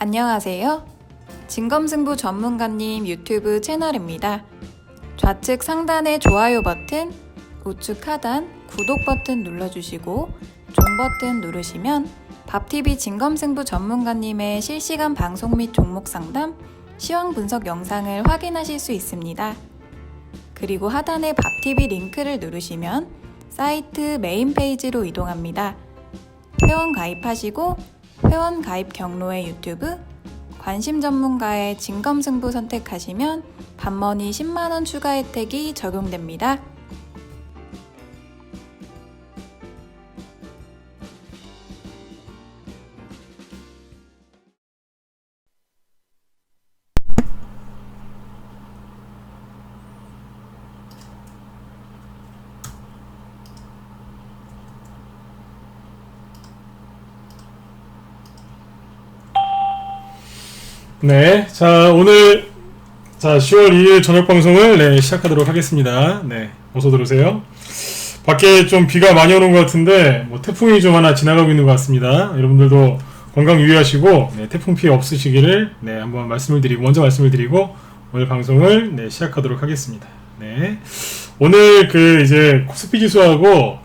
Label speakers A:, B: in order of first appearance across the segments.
A: 안녕하세요. 진검승부 전문가님 유튜브 채널입니다. 좌측 상단의 좋아요 버튼, 우측 하단 구독 버튼 눌러주시고 종 버튼 누르시면 밥TV 진검승부 전문가님의 실시간 방송 및 종목 상담, 시황 분석 영상을 확인하실 수 있습니다. 그리고 하단의 밥TV 링크를 누르시면 사이트 메인 페이지로 이동합니다. 회원 가입하시고 회원 가입 경로의 유튜브, 관심 전문가의 진검승부 선택하시면 밥머니 10만원 추가 혜택이 적용됩니다.
B: 네, 자 오늘 10월 2일 저녁 방송을 시작하도록 하겠습니다. 네, 어서 들어오세요. 밖에 좀 비가 많이 오는 것 같은데 태풍이 좀 하나 지나가고 있는 것 같습니다. 여러분들도 건강 유의하시고 태풍 피해 없으시기를 한번 먼저 말씀을 드리고 오늘 방송을 시작하도록 하겠습니다. 네, 오늘 이제 코스피 지수하고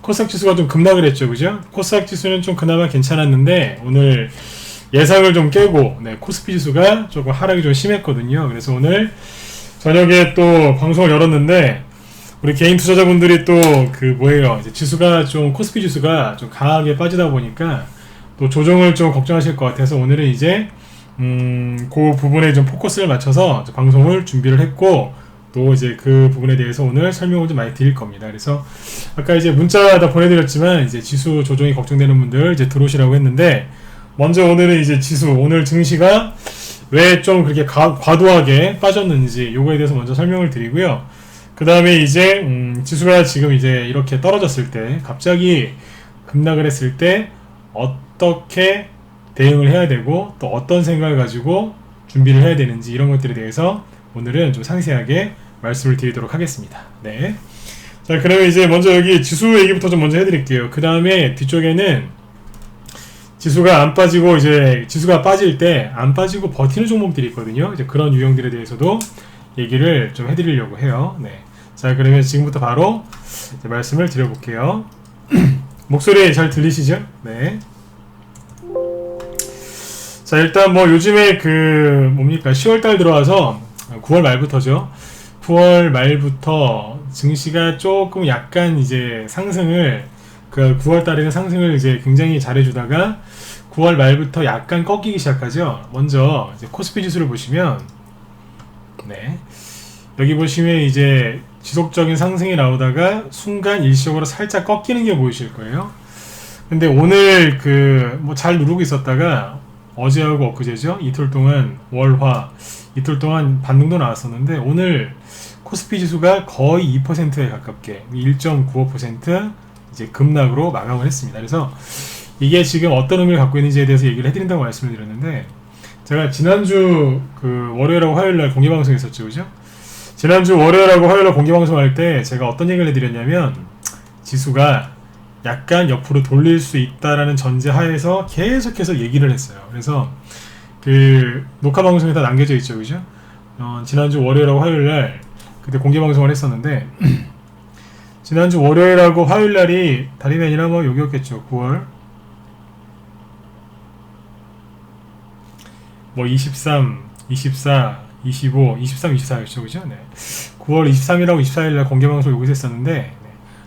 B: 코스닥 지수가 좀 급락을 했죠, 그죠? 코스닥 지수는 좀 그나마 괜찮았는데 오늘 예상을 좀 깨고 코스피 지수가 조금 하락이 좀 심했거든요. 그래서 오늘 저녁에 또 방송을 열었는데 우리 개인 투자자분들이 또 이제 지수가 좀 코스피 지수가 좀 강하게 빠지다 보니까 또 조정을 좀 걱정하실 것 같아서 오늘은 이제 그 부분에 좀 포커스를 맞춰서 방송을 준비를 했고 또 이제 그 부분에 대해서 오늘 설명을 좀 많이 드릴 겁니다. 그래서 아까 이제 문자 다 보내드렸지만 이제 지수 조정이 걱정되는 분들 이제 들어오시라고 했는데 먼저 오늘은 이제 지수, 오늘 증시가 왜 좀 그렇게 과도하게 빠졌는지 요거에 대해서 먼저 설명을 드리고요. 그 다음에 이제 지수가 지금 이제 이렇게 떨어졌을 때 갑자기 급락을 했을 때 어떻게 대응을 해야 되고 또 어떤 생각을 가지고 준비를 해야 되는지 이런 것들에 대해서 오늘은 좀 상세하게 말씀을 드리도록 하겠습니다. 네. 자, 그러면 이제 먼저 여기 지수 얘기부터 좀 먼저 해드릴게요. 그 다음에 뒤쪽에는 지수가 안 빠지고 이제 지수가 빠질 때 안 빠지고 버티는 종목들이 있거든요. 이제 그런 유형들에 대해서도 얘기를 좀 해드리려고 해요. 네. 자, 그러면 지금부터 바로 이제 말씀을 드려볼게요. 목소리 잘 들리시죠? 네. 자, 일단 요즘에 10월달 들어와서 9월 말부터죠. 9월 말부터 증시가 조금 약간 이제 상승을 9월 달에는 상승을 이제 굉장히 잘해주다가 9월 말부터 약간 꺾이기 시작하죠. 먼저 이제 코스피 지수를 보시면, 여기 보시면 이제 지속적인 상승이 나오다가 순간 일시적으로 살짝 꺾이는 게 보이실 거예요. 근데 오늘 잘 누르고 있었다가 어제하고 엊그제죠. 이틀 동안 월화 이틀 동안 반등도 나왔었는데 오늘 코스피 지수가 거의 2%에 가깝게 1.95% 이제 급락으로 마감을 했습니다. 그래서 이게 지금 어떤 의미를 갖고 있는지에 대해서 얘기를 해드린다고 말씀을 드렸는데 제가 지난주 월요일하고 화요일날 공개방송 했었죠, 그죠? 지난주 월요일하고 화요일날 공개방송할 때 제가 어떤 얘기를 해드렸냐면 지수가 약간 옆으로 돌릴 수 있다라는 전제 하에서 계속해서 얘기를 했어요. 그래서 녹화 방송에 다 남겨져 있죠, 그죠? 지난주 월요일하고 화요일날 그때 공개방송을 했었는데 지난주 월요일하고 화요일날이 다름이 아니라 여기였겠죠. 9월 23, 24, 25, 23, 24였죠. 그죠? 네. 9월 23일하고 24일날 공개방송 여기서 했었는데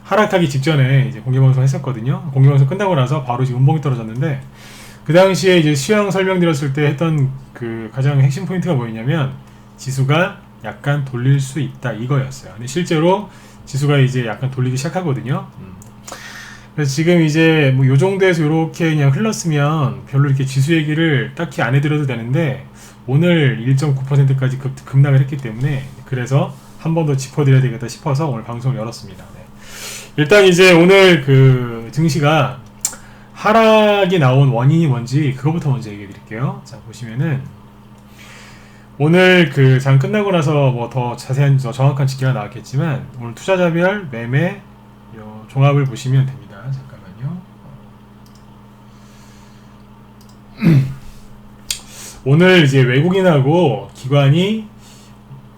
B: 하락하기 직전에 이제 공개방송 했었거든요. 공개방송 끝나고 나서 바로 지금 음봉이 떨어졌는데 그 당시에 이제 시황 설명드렸을 때 했던 가장 핵심 포인트가 뭐였냐면 지수가 약간 돌릴 수 있다 이거였어요. 근데 실제로 지수가 이제 약간 돌리기 시작하거든요. 그래서 지금 이제 요 정도에서 이렇게 그냥 흘렀으면 별로 이렇게 지수 얘기를 딱히 안 해드려도 되는데 오늘 1.9%까지 급락을 했기 때문에 그래서 한 번 더 짚어드려야 되겠다 싶어서 오늘 방송을 열었습니다. 네. 일단 이제 오늘 증시가 하락이 나온 원인이 뭔지 그거부터 먼저 얘기해 드릴게요. 자, 보시면은 오늘 장 끝나고 나서 더 자세한 더 정확한 집계가 나왔겠지만 오늘 투자자별 매매 종합을 보시면 됩니다. 잠깐만요. 오늘 이제 외국인하고 기관이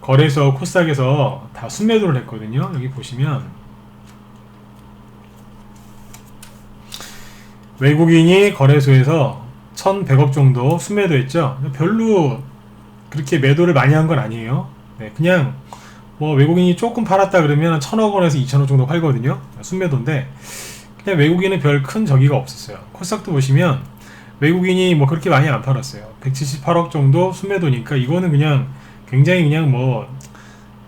B: 거래소 코스닥에서 다 순매도를 했거든요. 여기 보시면 외국인이 거래소에서 1100억 정도 순매도했죠. 별로 그렇게 매도를 많이 한 건 아니에요. 네, 그냥 뭐 외국인이 조금 팔았다 그러면 1000억 원에서 2000억 정도 팔거든요. 순매도인데 그냥 외국인은 별 큰 저기가 없었어요. 코스닥도 보시면 외국인이 뭐 그렇게 많이 안 팔았어요. 178억 정도 순매도니까 이거는 그냥 굉장히 그냥 뭐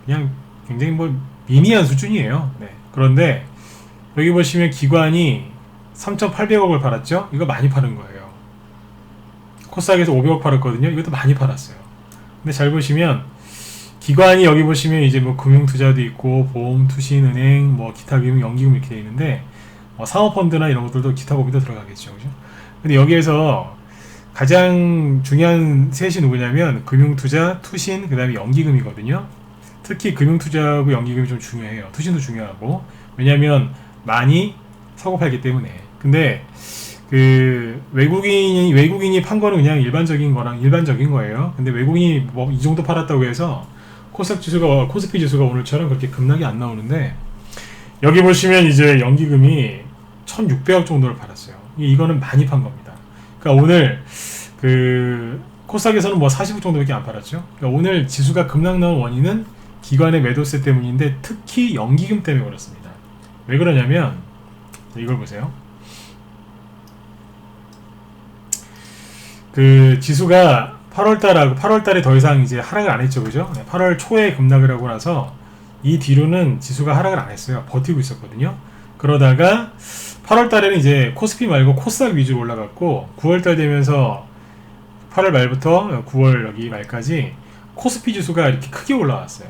B: 그냥 굉장히 뭐 미미한 수준이에요. 네. 그런데 여기 보시면 기관이 3,800억을 팔았죠. 이거 많이 파는 거예요. 코스닥에서 500억 팔았거든요. 이것도 많이 팔았어요. 근데 잘 보시면 기관이 여기 보시면 이제 뭐 금융투자도 있고 보험, 투신, 은행, 뭐 기타 금융, 연기금 이렇게 되어 있는데 사모펀드나 이런 것들도 기타 고비도 들어가겠죠, 그죠? 근데 여기에서 가장 중요한 셋이 누구냐면 금융투자, 투신, 그 다음에 연기금이거든요. 특히 금융투자하고 연기금이 좀 중요해요. 투신도 중요하고 왜냐하면 많이 사고 팔기 때문에. 근데 그 외국인이 판 거는 그냥 일반적인 거예요. 근데 외국인이 뭐 이 정도 팔았다고 해서 코스피 지수가 오늘처럼 그렇게 급락이 안 나오는데 여기 보시면 이제 연기금이 1600억 정도를 팔았어요. 이거는 많이 판 겁니다. 그러니까 오늘 그 코스닥에서는 뭐 40억 정도밖에 안 팔았죠. 그러니까 오늘 지수가 급락 나온 원인은 기관의 매도세 때문인데 특히 연기금 때문에 그렇습니다. 왜 그러냐면 이걸 보세요. 그 지수가 8월달에 더 이상 이제 하락을 안 했죠, 그죠? 8월 초에 급락을 하고 나서 이 뒤로는 지수가 하락을 안 했어요. 버티고 있었거든요. 그러다가 8월달에는 이제 코스피 말고 코스닥 위주로 올라갔고 9월달 되면서 8월 말부터 9월 여기 말까지 코스피 지수가 이렇게 크게 올라왔어요.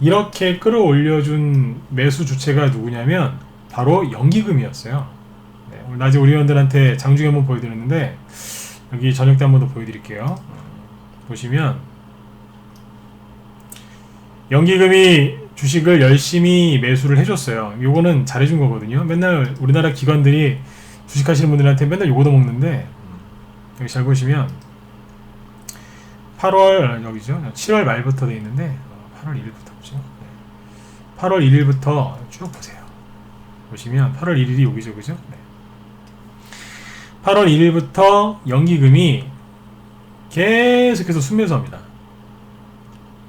B: 이렇게 끌어올려준 매수 주체가 누구냐면 바로 연기금이었어요. 네, 오늘 낮에 우리 회원들한테 장중에 한번 보여드렸는데 여기 저녁 때 한 번 더 보여드릴게요. 보시면 연기금이 주식을 열심히 매수를 해줬어요. 요거는 잘해준 거거든요. 맨날 우리나라 기관들이 주식하시는 분들한테 맨날 요거도 먹는데 여기 잘 보시면 8월 여기죠. 7월 말부터 돼 있는데 8월 1일부터 보죠. 8월 1일부터 쭉 보세요. 보시면 8월 1일이 여기죠, 그죠? 네. 8월 1일부터 연기금이 계속해서 순매수합니다.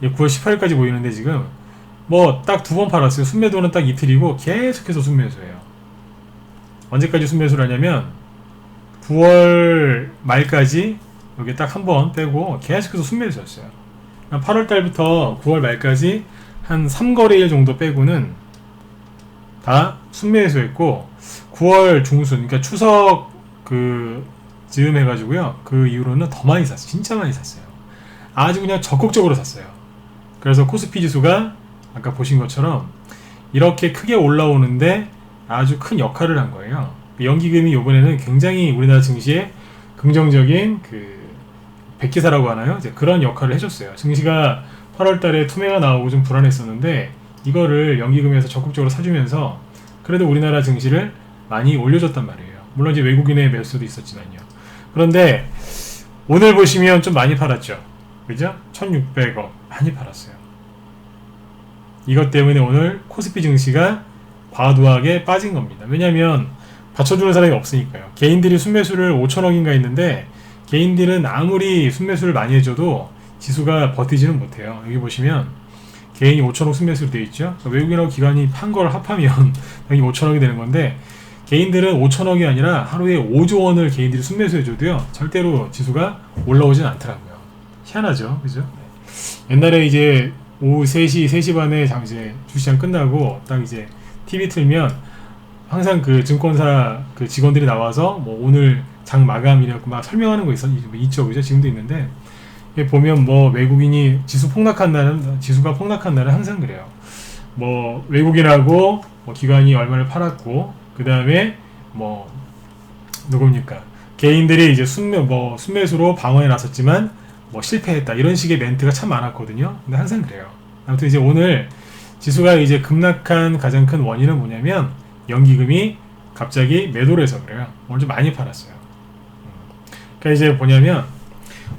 B: 9월 18일까지 보이는데 지금 뭐 딱 2번 팔았어요. 순매도는 딱 이틀이고 계속해서 순매수예요. 언제까지 순매수를 하냐면 9월 말까지 여기 딱 한 번 빼고 계속해서 순매수였어요. 8월 달부터 9월 말까지 한 3거래일 정도 빼고는 다 순매수했고 9월 중순 그러니까 추석 그 즈음 해가지고요. 그 이후로는 더 많이 샀어요. 진짜 많이 샀어요. 아주 그냥 적극적으로 샀어요. 그래서 코스피 지수가 아까 보신 것처럼 이렇게 크게 올라오는데 아주 큰 역할을 한 거예요. 연기금이 이번에는 굉장히 우리나라 증시에 긍정적인 그 백기사라고 하나요? 이제 그런 역할을 해줬어요. 증시가 8월달에 투매가 나오고 좀 불안했었는데 이거를 연기금에서 적극적으로 사주면서 그래도 우리나라 증시를 많이 올려줬단 말이에요. 물론 이제 외국인의 매수도 있었지만요. 그런데 오늘 보시면 좀 많이 팔았죠. 그죠? 1600억 많이 팔았어요. 이것 때문에 오늘 코스피 증시가 과도하게 빠진 겁니다. 왜냐하면 받쳐주는 사람이 없으니까요. 개인들이 순매수를 5천억인가 했는데 개인들은 아무리 순매수를 많이 해줘도 지수가 버티지는 못해요. 여기 보시면 개인이 5천억 순매수로 되어 있죠. 외국인하고 기관이 판 걸 합하면 여기 5천억이 되는 건데 개인들은 5천억이 아니라 하루에 5조 원을 개인들이 순매수해줘도요 절대로 지수가 올라오진 않더라고요. 희한하죠, 그죠? 옛날에 이제 오후 3시 반에 이제 주시장 끝나고 딱 이제 TV 틀면 항상 그 증권사 그 직원들이 나와서 뭐 오늘 장 마감이라고 막 설명하는 거 있죠, 그죠? 지금도 있는데 보면 뭐 외국인이 지수가 폭락한 날은 항상 그래요. 뭐 외국인하고 뭐 기관이 얼마를 팔았고 그 다음에 뭐 누굽니까 개인들이 이제 순매수로 방어해 나섰지만 뭐 실패했다 이런 식의 멘트가 참 많았거든요. 근데 항상 그래요. 아무튼 이제 오늘 지수가 이제 급락한 가장 큰 원인은 뭐냐면 연기금이 갑자기 매도를 해서 그래요. 오늘 좀 많이 팔았어요. 그러니까 이제 뭐냐면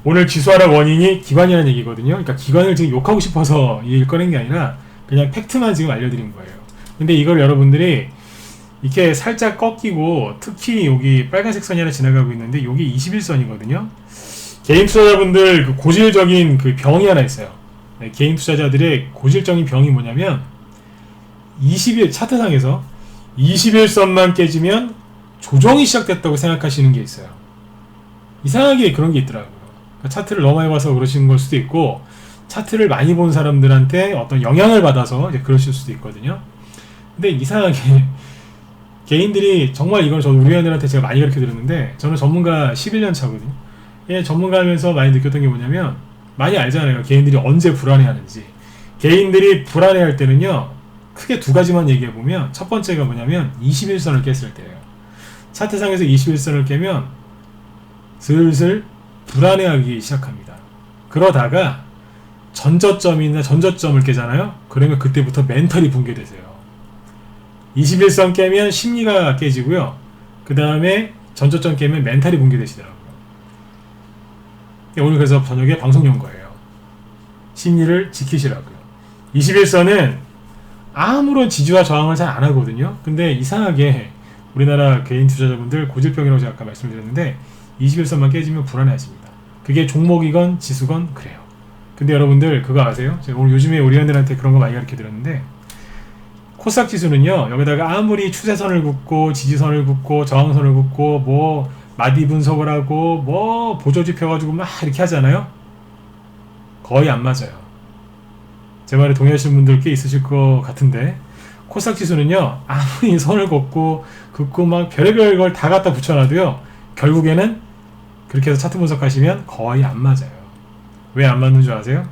B: 오늘 지수하락 원인이 기관이라는 얘기거든요. 그러니까 기관을 지금 욕하고 싶어서 이 얘기를 꺼낸 게 아니라 그냥 팩트만 지금 알려드린 거예요. 근데 이걸 여러분들이 이렇게 살짝 꺾이고, 특히 여기 빨간색 선이 하나 지나가고 있는데 여기 21선이거든요. 개인 투자자분들 그 고질적인 그 병이 하나 있어요. 네, 개인 투자자들의 고질적인 병이 뭐냐면 20일 차트상에서 21선만 깨지면 조정이 시작됐다고 생각하시는 게 있어요. 이상하게 그런 게 있더라고요. 그러니까 차트를 너무 많이 봐서 그러시는 걸 수도 있고, 차트를 많이 본 사람들한테 어떤 영향을 받아서 이제 그러실 수도 있거든요. 근데 이상하게 개인들이, 정말 이건 저도 우리 회원들한테 제가 많이 가르쳐 드렸는데, 저는 전문가 11년 차거든요. 예, 전문가 하면서 많이 느꼈던 게 뭐냐면, 많이 알잖아요. 개인들이 언제 불안해하는지. 개인들이 불안해할 때는요, 크게 두 가지만 얘기해보면, 첫 번째가 뭐냐면 21선을 깼을 때예요. 차트상에서 21선을 깨면 슬슬 불안해하기 시작합니다. 그러다가 전저점이나 전저점을 깨잖아요. 그러면 그때부터 멘탈이 붕괴되세요. 21선 깨면 심리가 깨지고요. 그 다음에 전저점 깨면 멘탈이 붕괴되시더라고요. 오늘 그래서 저녁에 방송 연 거예요. 심리를 지키시라고요. 21선은 아무런 지지와 저항을 잘 안 하거든요. 근데 이상하게 우리나라 개인 투자자분들 고질병이라고 제가 아까 말씀드렸는데 21선만 깨지면 불안해하십니다. 그게 종목이건 지수건 그래요. 근데 여러분들 그거 아세요? 제가 오늘 요즘에 우리 회원들한테 그런 거 많이 가르쳐 드렸는데, 코스닥 지수는요, 여기다가 아무리 추세선을 긋고 지지선을 긋고 저항선을 긋고 뭐 마디 분석을 하고 뭐 보조지 펴가지고 막 이렇게 하잖아요. 거의 안 맞아요. 제 말에 동의하시는 분들 꽤 있으실 것 같은데, 코스닥 지수는요, 아무리 선을 긋고 막 별의별 걸 다 갖다 붙여놔도요, 결국에는 그렇게 해서 차트 분석하시면 거의 안 맞아요. 왜 안 맞는 줄 아세요?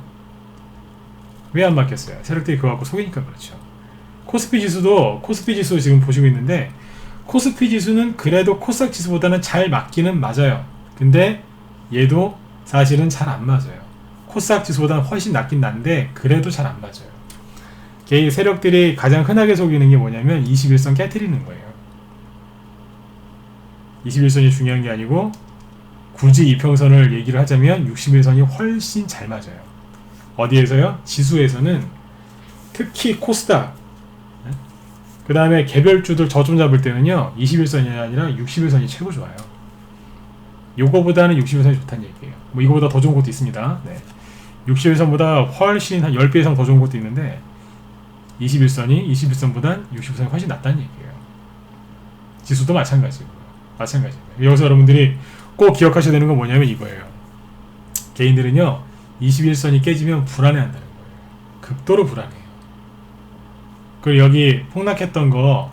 B: 왜 안 맞겠어요? 세력들이 그거 갖고 속이니까 그렇죠. 코스피 지수 지금 보시고 있는데, 코스피 지수는 그래도 코스닥 지수보다는 잘 맞기는 맞아요. 근데 얘도 사실은 잘 안 맞아요. 코스닥 지수보다는 훨씬 낫긴 난데 그래도 잘 안 맞아요. 개인 세력들이 가장 흔하게 속이는 게 뭐냐면 21선 깨트리는 거예요. 21선이 중요한 게 아니고, 굳이 이평선을 얘기를 하자면 61선이 훨씬 잘 맞아요. 어디에서요? 지수에서는, 특히 코스닥, 그 다음에 개별주들 저점 잡을 때는요, 21선이 아니라 61선이 최고 좋아요. 요거보다는 61선이 좋다는 얘기예요. 뭐 이거보다 더 좋은 것도 있습니다. 네. 61선보다 훨씬 한 10배 이상 더 좋은 것도 있는데, 21선이 21선보단 61선이 훨씬 낫다는 얘기예요. 지수도 마찬가지고요. 여기서 여러분들이 꼭 기억하셔야 되는 건 뭐냐면 이거예요. 개인들은요, 21선이 깨지면 불안해한다는 거예요. 극도로 불안해요. 그리고 여기 폭락했던 거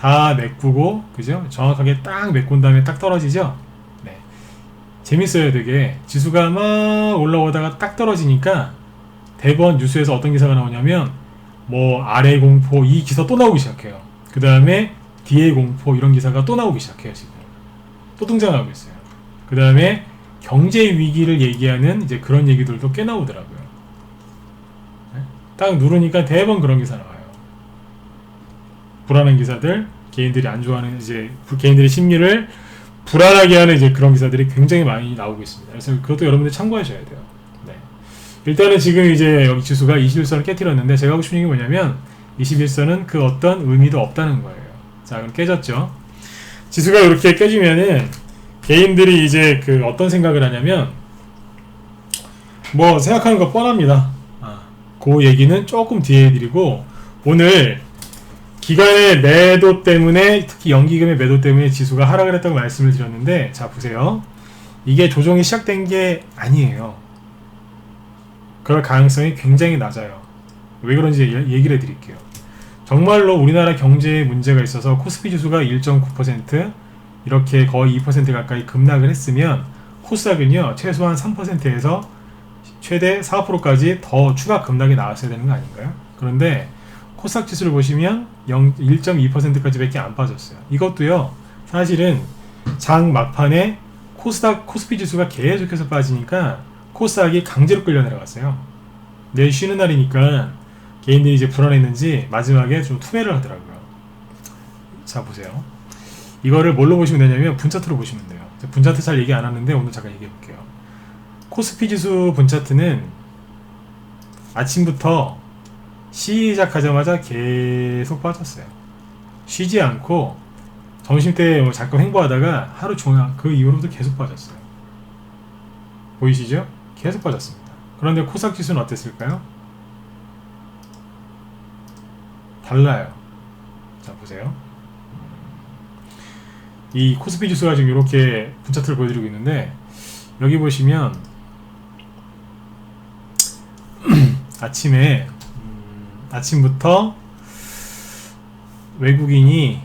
B: 다 메꾸고, 그죠? 정확하게 딱 메꾼 다음에 딱 떨어지죠? 네. 재밌어요, 되게. 지수가 막 올라오다가 딱 떨어지니까 대번 뉴스에서 어떤 기사가 나오냐면, 뭐, 아래 공포, 이 기사 또 나오기 시작해요. 그 다음에 뒤에 공포, 이런 기사가 또 나오기 시작해요, 지금. 또 등장하고 있어요. 그 다음에 경제 위기를 얘기하는 이제 그런 얘기들도 꽤 나오더라고요. 네? 딱 누르니까 대번 그런 기사 나와요. 불안한 기사들, 개인들이 안 좋아하는, 이제 개인들의 심리를 불안하게 하는 이제 그런 기사들이 굉장히 많이 나오고 있습니다. 그래서 그것도 여러분들 참고하셔야 돼요. 네. 일단은 지금 이제 여기 지수가 21선을 깨트렸는데, 제가 하고 싶은 게 뭐냐면 21선은 그 어떤 의미도 없다는 거예요. 자, 그럼 깨졌죠. 지수가 이렇게 깨지면은 개인들이 이제 그 어떤 생각을 하냐면, 뭐 생각하는 거 뻔합니다. 그 얘기는 조금 뒤에 해드리고, 오늘 기관의 매도 때문에, 특히 연기금의 매도 때문에 지수가 하락을 했다고 말씀을 드렸는데, 자 보세요. 이게 조정이 시작된 게 아니에요. 그럴 가능성이 굉장히 낮아요. 왜 그런지 얘기를 해드릴게요. 정말로 우리나라 경제에 문제가 있어서 코스피 지수가 1.9% 이렇게 거의 2% 가까이 급락을 했으면, 코스닥은요 최소한 3%에서 최대 4%까지 더 추가 급락이 나왔어야 되는 거 아닌가요? 그런데 코스닥 지수를 보시면 1.2%까지 밖에 안 빠졌어요. 이것도요, 사실은 장 막판에 코스피 지수가 계속해서 빠지니까 코스닥이 강제로 끌려 내려갔어요. 내일 쉬는 날이니까 개인들이 이제 불안했는지 마지막에 좀 투매를 하더라고요. 자 보세요. 이거를 뭘로 보시면 되냐면 분차트로 보시면 돼요. 분차트 잘 얘기 안 하는데 오늘 잠깐 얘기해 볼게요. 코스피 지수 본 차트는 아침부터 시작하자마자 계속 빠졌어요. 쉬지 않고 점심때 뭐 잠깐 횡보하다가 하루 종일 그 이후로도 계속 빠졌어요. 보이시죠? 계속 빠졌습니다. 그런데 코스닥 지수는 어땠을까요? 달라요. 자, 보세요. 이 코스피 지수가 지금 이렇게 분차트를 보여드리고 있는데, 여기 보시면 아침에 아침부터 외국인이,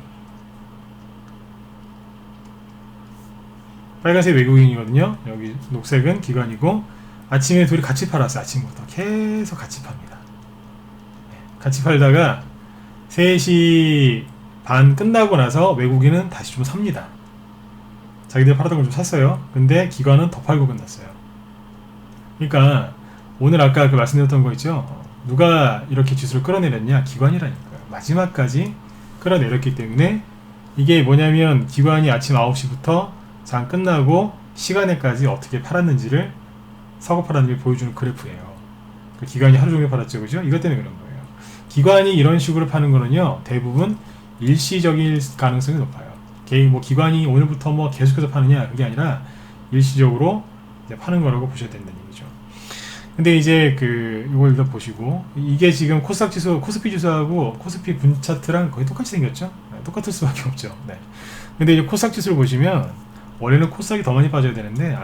B: 빨간색 외국인이거든요. 여기 녹색은 기관이고, 아침에 둘이 같이 팔았어요. 아침부터 계속 같이 팝니다. 같이 팔다가 3시 반 끝나고 나서 외국인은 다시 좀 삽니다. 자기들 팔았던 걸 좀 샀어요. 근데 기관은 더 팔고 끝났어요. 그러니까 오늘 아까 그 말씀드렸던 거 있죠. 누가 이렇게 지수를 끌어내렸냐? 기관이라니까요. 마지막까지 끌어내렸기 때문에, 이게 뭐냐면 기관이 아침 9시부터 장 끝나고 시간에까지 어떻게 팔았는지를, 사고 팔았는지를 보여주는 그래프예요. 그 기관이 하루 종일 팔았죠, 그죠? 이것 때문에 그런 거예요. 기관이 이런 식으로 파는 거는요, 대부분 일시적일 가능성이 높아요. 개인 뭐 기관이 오늘부터 뭐 계속해서 파느냐, 그게 아니라 일시적으로 이제 파는 거라고 보셔야 된다는 얘기죠. 근데 이제 이걸 일단 보시고, 이게 지금 코스닥 지수, 코스피 지수하고 코스피 분 차트랑 거의 똑같이 생겼죠? 네, 똑같을 수밖에 없죠. 네. 근데 이제 코스닥 지수를 보시면, 원래는 코스닥이 더 많이 빠져야 되는데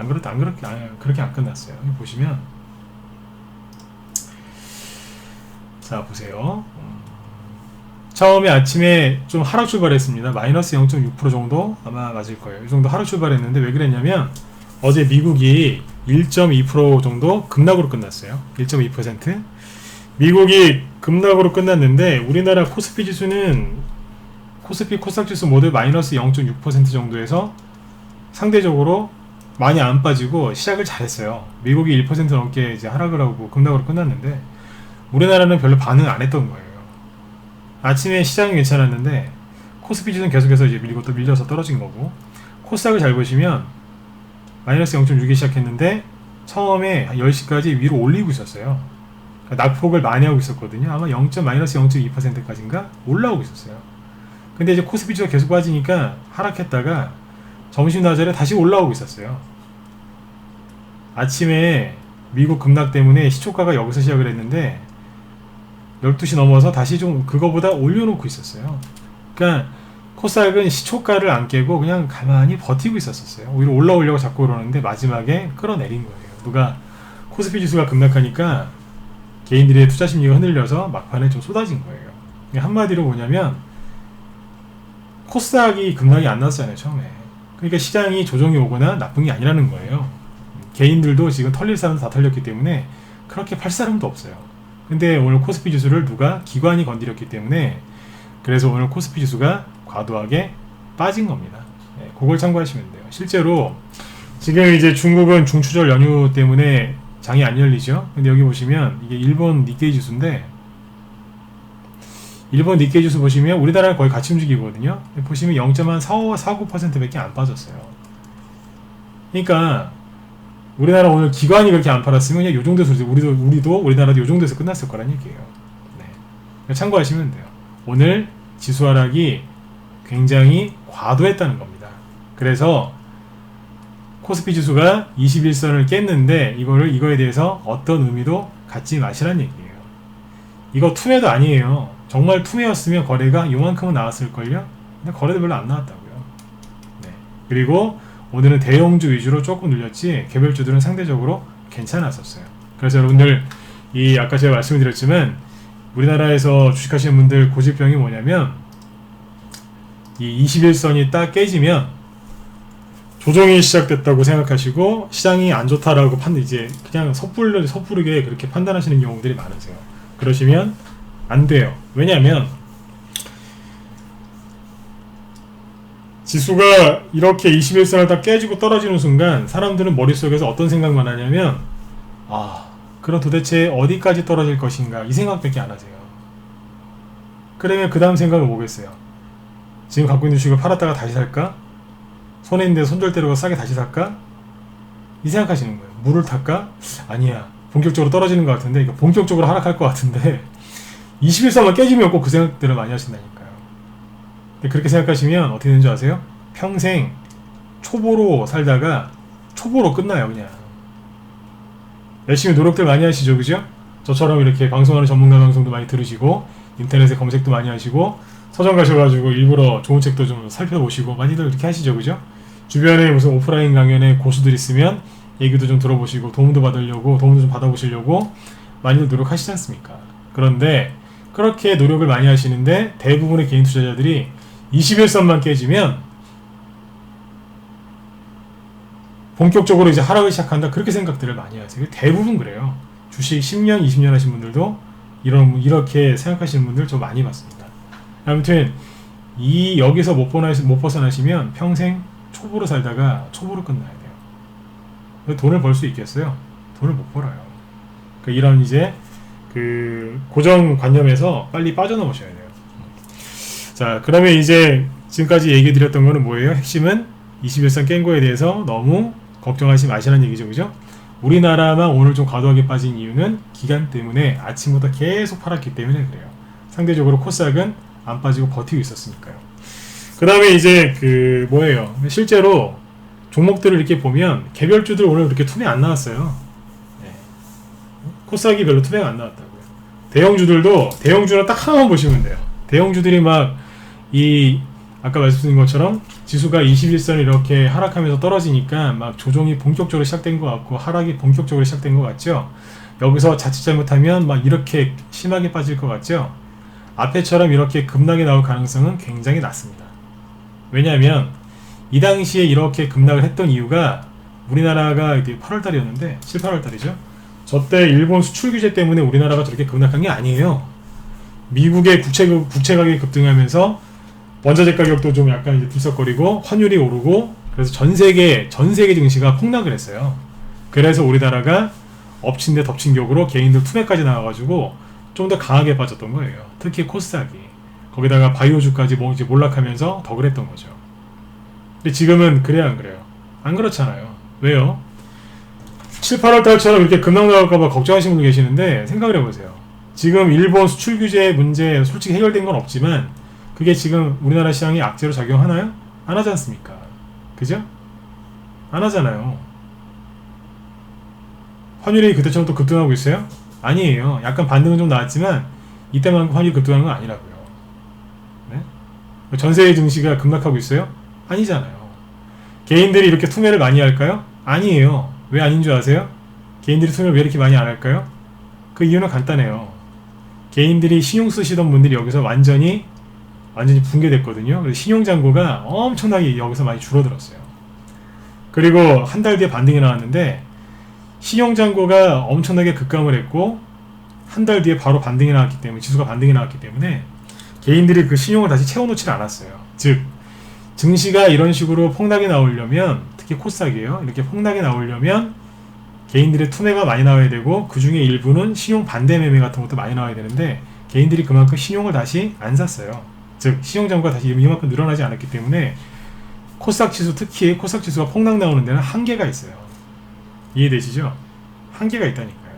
B: 그렇게 안 끝났어요. 여기 보시면, 자 보세요. 처음에 아침에 좀 하락 출발했습니다. 마이너스 0.6% 정도 아마 맞을 거예요. 이 정도 하락 출발했는데, 왜 그랬냐면 어제 미국이 1.2% 정도 급락으로 끝났어요. 1.2%. 미국이 급락으로 끝났는데, 우리나라 코스피 지수는, 코스피 코스닥 지수 모두 마이너스 0.6% 정도에서 상대적으로 많이 안 빠지고 시작을 잘했어요. 미국이 1% 넘게 이제 하락을 하고 급락으로 끝났는데, 우리나라는 별로 반응 안 했던 거예요. 아침에 시장이 괜찮았는데 코스피 지수는 계속해서 이제 밀려서 떨어진 거고, 코스닥을 잘 보시면 마이너스 0.6에 시작했는데 처음에 한 10시까지 위로 올리고 있었어요. 그러니까 낙폭을 많이 하고 있었거든요. 아마 마이너스 0.2%까지인가 올라오고 있었어요. 근데 이제 코스피 지수가 계속 빠지니까 하락했다가 점심 나절에 다시 올라오고 있었어요. 아침에 미국 급락 때문에 시초가가 여기서 시작을 했는데 12시 넘어서 다시 좀 그거보다 올려놓고 있었어요. 그러니까 코스닥은 시초가를 안 깨고 그냥 가만히 버티고 있었어요. 오히려 올라오려고 자꾸 그러는데 마지막에 끌어내린 거예요. 누가 코스피 지수가 급락하니까 개인들의 투자 심리가 흔들려서 막판에 좀 쏟아진 거예요. 한마디로 뭐냐면, 코스닥이 급락이 안 났잖아요, 처음에. 그러니까 시장이 조정이 오거나 나쁜 게 아니라는 거예요. 개인들도 지금 털릴 사람도 다 털렸기 때문에 그렇게 팔 사람도 없어요. 근데 오늘 코스피 지수를 누가 기관이 건드렸기 때문에, 그래서 오늘 코스피 지수가 과도하게 빠진 겁니다. 네, 그걸 참고하시면 돼요. 실제로 지금 이제 중국은 중추절 연휴 때문에 장이 안 열리죠. 근데 여기 보시면 이게 일본 니케이 지수인데, 일본 니케이 지수 보시면 우리나라랑 거의 같이 움직이거든요. 보시면 0.49%밖에 안 빠졌어요. 그러니까 우리나라 오늘 기관이 그렇게 안 팔았으면 그냥 요 정도에서 우리나라도 요 정도에서 끝났을 거란 얘기예요. 네. 참고하시면 돼요. 오늘 지수 하락이 굉장히 과도했다는 겁니다. 그래서 코스피 지수가 21선을 깼는데 이거에 대해서 어떤 의미도 갖지 마시란 얘기예요. 이거 투매도 아니에요. 정말 투매였으면 거래가 요만큼은 나왔을걸요? 근데 거래도 별로 안 나왔다고요. 네. 그리고 오늘은 대형주 위주로 조금 눌렸지 개별주들은 상대적으로 괜찮았었어요. 그래서 여러분들, 아까 제가 말씀을 드렸지만 우리나라에서 주식하시는 분들 고질병이 뭐냐면, 이 21선이 딱 깨지면 조정이 시작됐다고 생각하시고 시장이 안 좋다라고 이제 그냥 섣부르게 그렇게 판단하시는 경우들이 많으세요. 그러시면 안 돼요. 왜냐하면 지수가 이렇게 21선을 다 깨지고 떨어지는 순간 사람들은 머릿속에서 어떤 생각만 하냐면, 그럼 도대체 어디까지 떨어질 것인가, 이 생각밖에 안 하세요. 그러면 그 다음 생각은 뭐겠어요? 지금 갖고 있는 주식을 팔았다가 다시 살까? 손에 있는데 손절대로 싸게 다시 살까? 이 생각하시는 거예요. 물을 탈까? 아니야. 본격적으로 떨어지는 것 같은데, 이거 본격적으로 하락할 것 같은데, 21선만 깨지면 꼭 그 생각들을 많이 하신다니까요. 근데 그렇게 생각하시면 어떻게 되는 줄 아세요? 평생 초보로 살다가 초보로 끝나요, 그냥. 열심히 노력들 많이 하시죠, 그죠? 저처럼 이렇게 방송하는 전문가 방송도 많이 들으시고, 인터넷에 검색도 많이 하시고, 서점 가셔가지고 일부러 좋은 책도 좀 살펴보시고, 많이들 이렇게 하시죠, 그죠? 주변에 무슨 오프라인 강연에 고수들 있으면 얘기도 좀 들어보시고, 도움도 좀 받아보시려고 많이들 노력하시지 않습니까? 그런데 그렇게 노력을 많이 하시는데 대부분의 개인 투자자들이 21선만 깨지면 본격적으로 이제 하락을 시작한다, 그렇게 생각들을 많이 하세요. 대부분 그래요. 주식 10년, 20년 하신 분들도 이렇게 생각하시는 분들 저 많이 봤습니다. 아무튼 여기서 못 벗어나시면 평생 초보로 살다가 초보로 끝나야 돼요. 돈을 벌 수 있겠어요? 돈을 못 벌어요. 그러니까 이런 이제 그 고정관념에서 빨리 빠져나오셔야 돼요. 자, 그러면 이제 지금까지 얘기 드렸던 거는 뭐예요? 핵심은 21선 깬 거에 대해서 너무 걱정하지 마시라는 얘기죠, 그죠? 우리나라만 오늘 좀 과도하게 빠진 이유는 기간 때문에 아침부터 계속 팔았기 때문에 그래요. 상대적으로 코스닥은 안 빠지고 버티고 있었으니까요. 그 다음에 이제 그 뭐예요? 실제로 종목들을 이렇게 보면 개별주들 오늘 그렇게 투매 안 나왔어요. 네. 코스닥이 별로 투매가 안 나왔다고요. 대형주는 딱 하나만 보시면 돼요. 대형주들이 막 아까 말씀드린 것처럼 지수가 21선 이렇게 하락하면서 떨어지니까 막 조정이 본격적으로 시작된 것 같고 하락이 본격적으로 시작된 것 같죠. 여기서 자칫 잘못하면 막 이렇게 심하게 빠질 것 같죠. 앞에처럼 이렇게 급락이 나올 가능성은 굉장히 낮습니다. 왜냐하면 이 당시에 이렇게 급락을 했던 이유가 우리나라가 이제 8월달이었는데 7, 8월달이죠. 저때 일본 수출 규제 때문에 우리나라가 저렇게 급락한 게 아니에요. 미국의 국채 가격이 급등하면서 원자재 가격도 좀 약간 이제 들썩거리고 환율이 오르고 그래서 전 세계 증시가 폭락을 했어요. 그래서 우리나라가 엎친 데 덮친 격으로 개인들 투매까지 나와가지고 좀 더 강하게 빠졌던 거예요. 특히 코스닥이. 거기다가 바이오주까지 이제 몰락하면서 더 그랬던 거죠. 근데 지금은 그래야 안 그래요? 안 그렇잖아요. 왜요? 7, 8월달처럼 이렇게 급락 나올까봐 걱정하시는 분도 계시는데 생각을 해보세요. 지금 일본 수출 규제 문제 솔직히 해결된 건 없지만 그게 지금 우리나라 시장에 악재로 작용하나요? 안 하지 않습니까? 그죠? 안 하잖아요. 환율이 그때처럼 또 급등하고 있어요? 아니에요. 약간 반등은 좀 나왔지만 이때만큼 환율이 급등하는 건 아니라고요. 네? 전세계 증시가 급락하고 있어요? 아니잖아요. 개인들이 이렇게 투매를 많이 할까요? 아니에요. 왜 아닌 줄 아세요? 개인들이 투매를 왜 이렇게 많이 안 할까요? 그 이유는 간단해요. 개인들이 신용 쓰시던 분들이 여기서 완전히 붕괴됐거든요. 그래서 신용잔고가 엄청나게 여기서 많이 줄어들었어요. 그리고 한 달 뒤에 반등이 나왔는데 신용잔고가 엄청나게 급감을 했고 한 달 뒤에 바로 반등이 나왔기 때문에 지수가 반등이 나왔기 때문에 개인들이 그 신용을 다시 채워놓지 않았어요. 즉 증시가 이런 식으로 폭락이 나오려면 특히 코스닥이에요. 이렇게 폭락이 나오려면 개인들의 투매가 많이 나와야 되고 그 중에 일부는 신용 반대 매매 같은 것도 많이 나와야 되는데 개인들이 그만큼 신용을 다시 안 샀어요. 즉 신용잔고가 다시 이만큼 늘어나지 않았기 때문에 코스닥 지수, 특히 코스닥 지수가 폭락 나오는 데는 한계가 있어요. 이해되시죠? 한계가 있다니까요.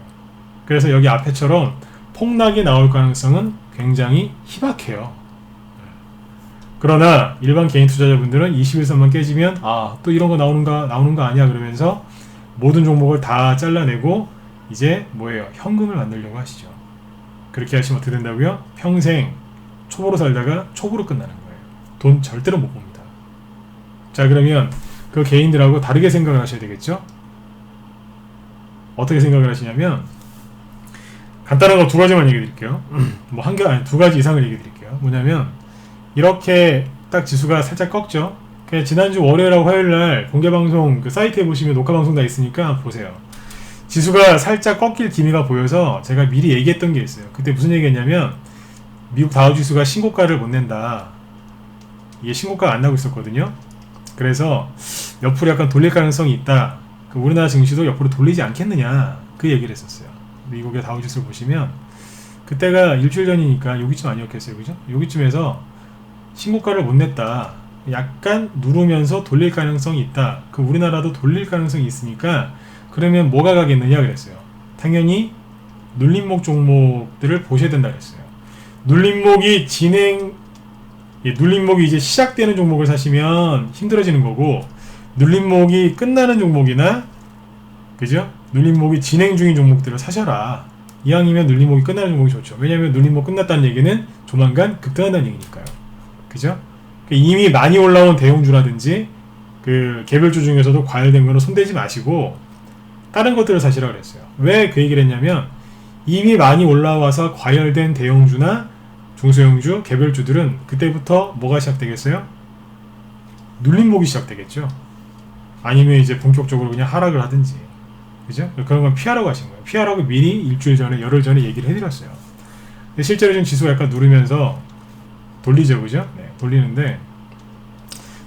B: 그래서 여기 앞에처럼 폭락이 나올 가능성은 굉장히 희박해요. 그러나 일반 개인 투자자분들은 21선만 깨지면 또 이런 거 나오는 거 아니야 그러면서 모든 종목을 다 잘라내고 이제 뭐예요? 현금을 만들려고 하시죠. 그렇게 하시면 어떻게 된다고요? 평생 초보로 살다가 초보로 끝나는 거예요. 돈 절대로 못 봅니다. 자, 그러면 그 개인들하고 다르게 생각을 하셔야 되겠죠? 어떻게 생각을 하시냐면 간단한 거 두 가지만 얘기 드릴게요. 두 가지 이상을 얘기 드릴게요. 뭐냐면 이렇게 딱 지수가 살짝 꺾죠. 그냥 지난주 월요일하고 화요일날 공개방송 그 사이트에 보시면 녹화방송 다 있으니까 한번 보세요. 지수가 살짝 꺾일 기미가 보여서 제가 미리 얘기했던 게 있어요. 그때 무슨 얘기했냐면 미국 다우지수가 신고가를 못 낸다. 이게 신고가가 안 나고 있었거든요. 그래서 옆으로 약간 돌릴 가능성이 있다. 우리나라 증시도 옆으로 돌리지 않겠느냐 그 얘기를 했었어요. 미국의 다우지수를 보시면 그때가 일주일 전이니까 여기쯤 아니었겠어요, 그죠? 여기쯤에서 신고가를 못 냈다. 약간 누르면서 돌릴 가능성이 있다. 그 우리나라도 돌릴 가능성이 있으니까 그러면 뭐가 가겠느냐 그랬어요. 당연히 눌림목 종목들을 보셔야 된다 그랬어요. 눌림목이 눌림목이 이제 시작되는 종목을 사시면 힘들어지는 거고, 눌림목이 끝나는 종목이나, 그죠? 눌림목이 진행 중인 종목들을 사셔라. 이왕이면 눌림목이 끝나는 종목이 좋죠. 왜냐하면 눌림목 끝났다는 얘기는 조만간 급등한다는 얘기니까요. 그죠? 이미 많이 올라온 대형주라든지 그 개별주 중에서도 과열된 거는 손대지 마시고 다른 것들을 사시라 그랬어요. 왜 그 얘기를 했냐면, 이미 많이 올라와서 과열된 대형주나 중소형주, 개별주들은 그때부터 뭐가 시작되겠어요? 눌림목이 시작되겠죠. 아니면 이제 본격적으로 그냥 하락을 하든지, 그죠? 그런 건 피하라고 하신 거예요. 피하라고 미리 일주일 전에, 열흘 전에 얘기를 해드렸어요. 근데 실제로 지금 지수가 약간 누르면서 돌리죠, 그죠? 네, 돌리는데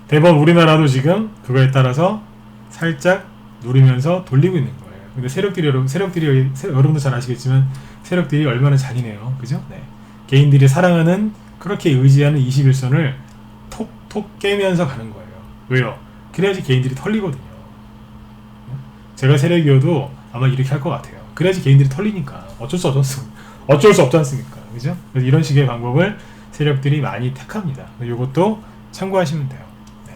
B: 대부분 우리나라도 지금 그거에 따라서 살짝 누르면서 돌리고 있는 거예요. 근데 세력들이 여러분도 잘 아시겠지만 세력들이 얼마나 잔인해요, 그죠? 네. 개인들이 사랑하는, 그렇게 의지하는 21선을 톡톡 깨면서 가는 거예요. 왜요? 그래야지 개인들이 털리거든요. 제가 세력이어도 아마 이렇게 할 것 같아요. 그래야지 개인들이 털리니까. 어쩔 수 없지 않습니까? 그죠? 그래서 이런 식의 방법을 세력들이 많이 택합니다. 이것도 참고하시면 돼요. 네.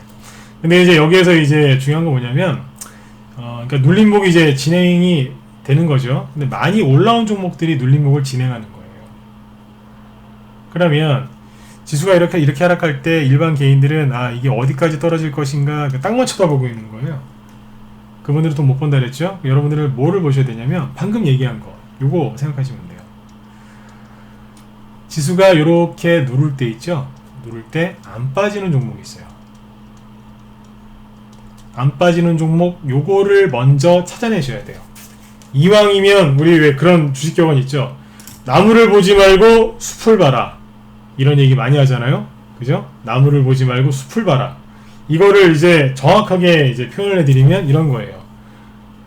B: 근데 이제 여기에서 이제 중요한 건 뭐냐면, 그러니까 눌림목이 이제 진행이 되는 거죠. 근데 많이 올라온 종목들이 눌림목을 진행하는 거예요. 그러면 지수가 이렇게 하락할 때 일반 개인들은 이게 어디까지 떨어질 것인가 딱만 쳐다보고 있는 거예요. 그분들은 돈 못 번다 그랬죠? 여러분들은 뭐를 보셔야 되냐면 방금 얘기한 거, 요거 생각하시면 돼요. 지수가 이렇게 누를 때 있죠? 누를 때 안 빠지는 종목이 있어요. 안 빠지는 종목, 요거를 먼저 찾아내셔야 돼요. 이왕이면 우리 왜 그런 주식 격언 있죠? 나무를 보지 말고 숲을 봐라. 이런 얘기 많이 하잖아요. 그죠? 나무를 보지 말고 숲을 봐라. 이거를 이제 정확하게 이제 표현을 해드리면 이런 거예요.